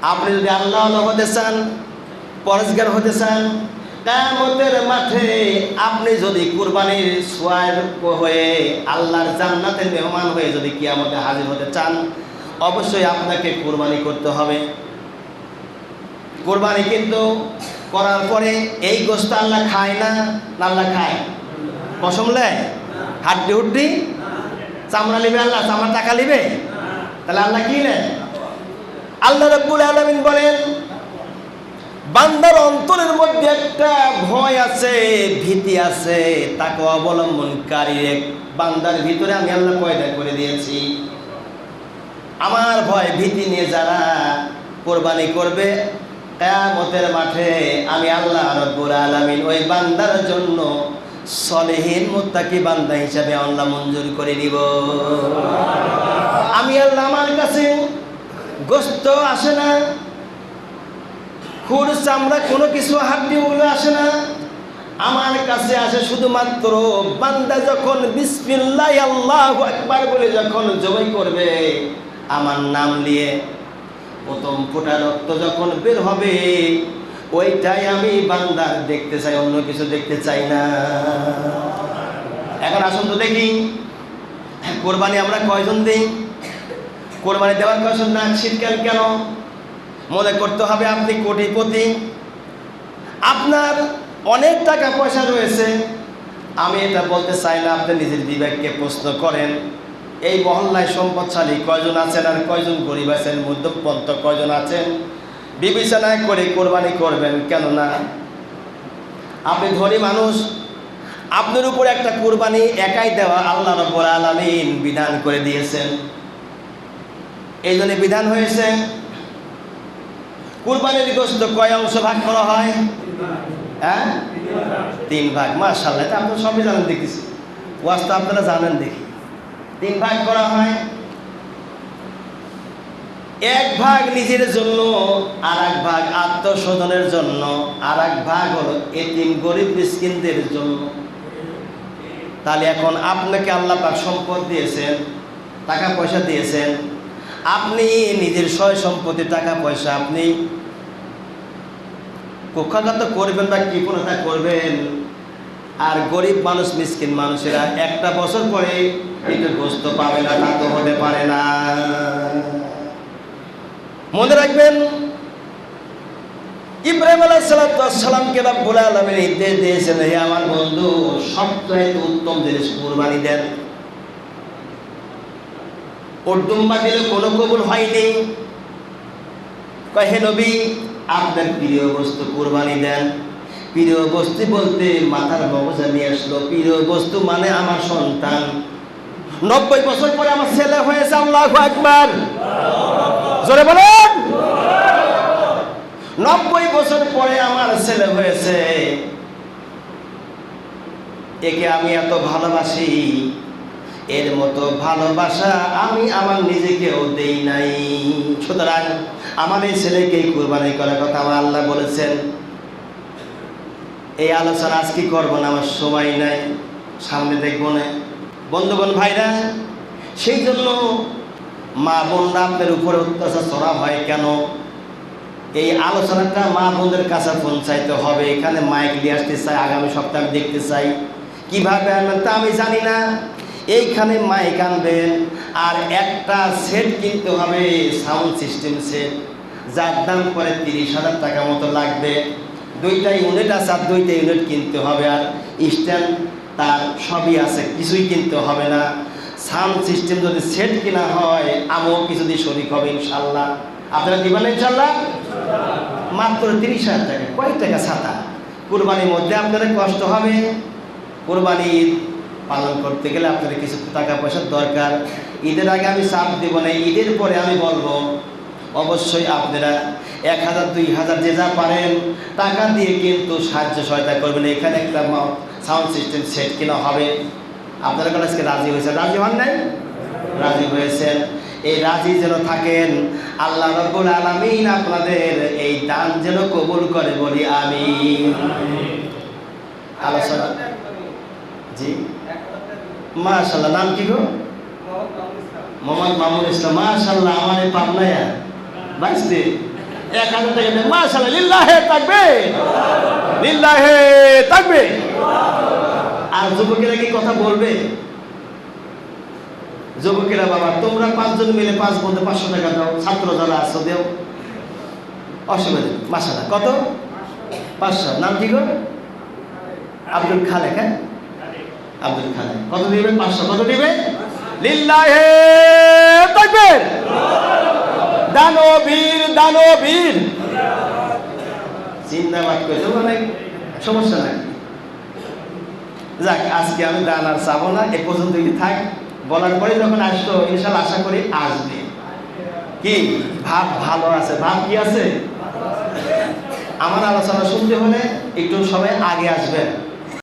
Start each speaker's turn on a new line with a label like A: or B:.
A: আপনি যদি আল্লাহ হতে চান, পরহেজগার হতে চান, কিয়ামতের মাঠে আপনি যদি কুরবানির সোয়াব হয়ে আল্লাহর জান্নাতের মেহমান হয়ে যদি কিয়ামতে হাজির হতে চান, অবশ্যই আপনাকে কুরবানি করতে হবে। কুরবানি কিন্তু করার পরে এই গোশত আল্লাহ খায় না, আল্লাহ খায়? পশম নেয়, হাড্ডি হুড্ডি, চামড়া নিবে আল্লাহ? চামড়া টাকা নিবে? তাহলে আল্লাহ কি নেন? আল্লাহ রাব্বুল আলামিন বলেন, বান্দার অন্তরের মধ্যে একটা ভয় আছে, ভীতি আছে, তাকে অবলম্বনকারী এক বান্দার ভিতরে আমি আল্লাহ পয়দা করে দিয়েছি। আমার ভয় ভীতি নিয়ে যারা কোরবানি করবে, কিয়ামতের মাঠে আমি আল্লাহ রাব্বুল আলামিন ওই বান্দার জন্য সলিহিন মুত্তাকি বান্দা হিসাবে আল্লাহ মঞ্জুর করে নিব। আমি আল্লাহ, আমার কাছে গোশত আসে না, খুর চামড়া কোনো কিছু হাড্ডি ওগুলো আসে না, আমার কাছে আসে শুধুমাত্র বান্দা যখন বিসমিল্লাহ আল্লাহু আকবার বলে যখন জবাই করবে, আমার নাম নিয়ে প্রথম ফোঁটা রক্ত যখন বের হবে, ওইটাই আমি বান্দার দেখতে চাই, অন্য কিছু দেখতে চাই না। এখন আসুন তো দেখি, কোরবানি আমরা কয়জন দিই? কোরবানি দেওয়ার কয়জন না? শীতকাল কেন? মনে করতে হবে আপনি কোটিপতি, আপনার অনেক টাকা পয়সা রয়েছে। আমি এটা বলতে চাই না, আপনি নিজের বিবেককে প্রশ্ন করেন, এই মহল্লায় সম্পদশালী কয়জন আছেন আর কয়জন গরিব আছেন, মধ্যপন্থ কয়জন আছেন, বিবেচনা করে কোরবানি করবেন। কেন না? আপনি ধনী মানুষ, আপনার উপর একটা কোরবানি একাই দেওয়া আল্লাহ রাব্বুল আলামিন বিধান করে দিয়েছেন। এই জন্য বিধান হয়েছে কুরবানির গোশত কয় অংশ ভাগ করা হয়? হ্যাঁ, 3 ভাগ। মাশাআল্লাহ, এটা আপনারা সবই জানেন, দেখেছি ওয়াজ তো আপনারা জানেন। দেখি 3 ভাগ করা হয়। 1 ভাগ নিজের জন্য, আর 1 ভাগ আত্মস্বজনের জন্য, আর 1 ভাগ হলো এতিম গরিব মিসকিনদের জন্য। তাহলে এখন আপনাকে আল্লাহ পাক সম্পদ দিয়েছেন, টাকা পয়সা দিয়েছেন, আপনি নিজের সয় সম্পত্তি টাকা পয়সা আপনি কুক্ষাঘাত করবেন বা কৃপণতা করবেন, আর গরিব মানুষ মিসকিন মানুষেরা একটা বছর পরে একটু গোশত পাবে না, তা তো হতে পারে না। মনে রাখবেন, ইব্রাহিম আলাইহিস সালামকে রব্বুল আলামিন নির্দেশ দিয়েছেন, হে আমার বন্ধু, সবচেয়ে উত্তম জিনিস কুরবানি দেন। উর্দুম্বা দিলে কোনো কবুল হয়নি। কয়, হে নবী, আপনার প্রিয় বস্তু কুরবানি দেন। প্রিয় বস্তু বলতে মাথার মগজা নিয়ে আসলো। প্রিয় বস্তু মানে আমার সন্তান। 90 বছর পরে আমার ছেলে হয়েছে। আল্লাহু আকবার, জোরে বলেন। 90 বছর পরে আমার ছেলে হয়েছে, একে আমি এত ভালোবাসি, এর মতো ভালোবাসা আমি আমার নিজেকেও দেই নাই। সুতরাং আমার এই ছেলেকেই কুরবানি করার কথা আমার আল্লাহ বলেছেন। এই আলোচনা আজকে করবো না, আমার সময় নাই, সামনে দেখবো না। বন্ধুগণ, ভাইরা, সেই জন্য মা বোনরা আপনার উপরে অত্যাচার করা হয় কেন? এই আলোচনাটা মা বোনদের কাছে পৌঁছাইতে হবে। এখানে মাইক নিয়ে আসতে চাই, আগামী সপ্তাহে দেখতে চাই। কিভাবে আনবেন তা আমি জানি না। এইখানে মাইক আনবেন, আর একটা সেট কিনতে হবে, সাউন্ড সিস্টেম সেট, যার দাম করে 30,000 টাকা মতো লাগবে। 2টা ইউনিট আছে, আর 2টা ইউনিট কিনতে হবে, আর স্ট্যান্ড তার সবই আছে, কিছুই কিনতে হবে না। সাউন্ড সিস্টেম যদি সেট কিনা হয়, আমিও কিছুদিন শরীক হবে ইনশাল্লাহ। আপনারা দিবেন ইনশাল্লাহ? মাত্র 30,000 টাকা। কয় টাকা ছাতা? কুরবানির মধ্যে আপনাদের কষ্ট হবে। কুরবানি ঈদ পালন করতে গেলে আপনাদের কিছু টাকা পয়সার দরকার। ঈদের আগে আমি চাপ দেব না, ঈদের পরে আমি বলবো অবশ্যই আপনারা 1,000 2,000 যে যা পারেন টাকা দিয়ে কিন্তু সাহায্য সহায়তা করবেন। এখানে একটা সাউন্ড সিস্টেম সেট কিনা হবে। আপনারা আজকে রাজি হয়েছেন? রাজি হন নাই? রাজি হয়েছেন। এই রাজি যেন থাকেন। আল্লাহ রাব্বুল আলামিন আপনাদের এই দান যেন কবুল করে, বলি আমিন। আলোচনা জি, মাশাআল্লাহ। নাম কি গো? মোহাম্মদ মামুনুল ইসলাম। মাশাআল্লাহ, আমার এই পাবনায়া বাঁচতে 1000 টাকা দেন, মাশাআল্লাহ, লিল্লাহে তাকবীর, লিল্লাহে তাকবীর। আর যুবকেরা কি কথা বলবে? যুবকেরা বাবা তোমরা 5 জন মিলে 5 বন্ধে 500 টাকা দাও, ছাত্র যারা আছো দেও, অসুবিধা নেই। মাশাআল্লাহ, কত? 500। নাম কি গো? আব্দুল খালেক। হ্যাঁ, আব্দুল খালেক। কত দিবেন? 500। কত দিবেন? লিল্লাহে তাকবীর। দানবীর, দানবীর জিন্দাবাদ কইছো, মানে সমস্যা নাই। যাক, আজকে আমি দান আর চাবো না, এ পর্যন্তই থাক। বলার পরে যখন আসতো ইনশাআল্লাহ আশা করি আসবে। কি ভাব ভালো আছে? ভাব কি আছে? আমার আলোচনা শুনতে হলে একটু সবাই আগে আসবেন।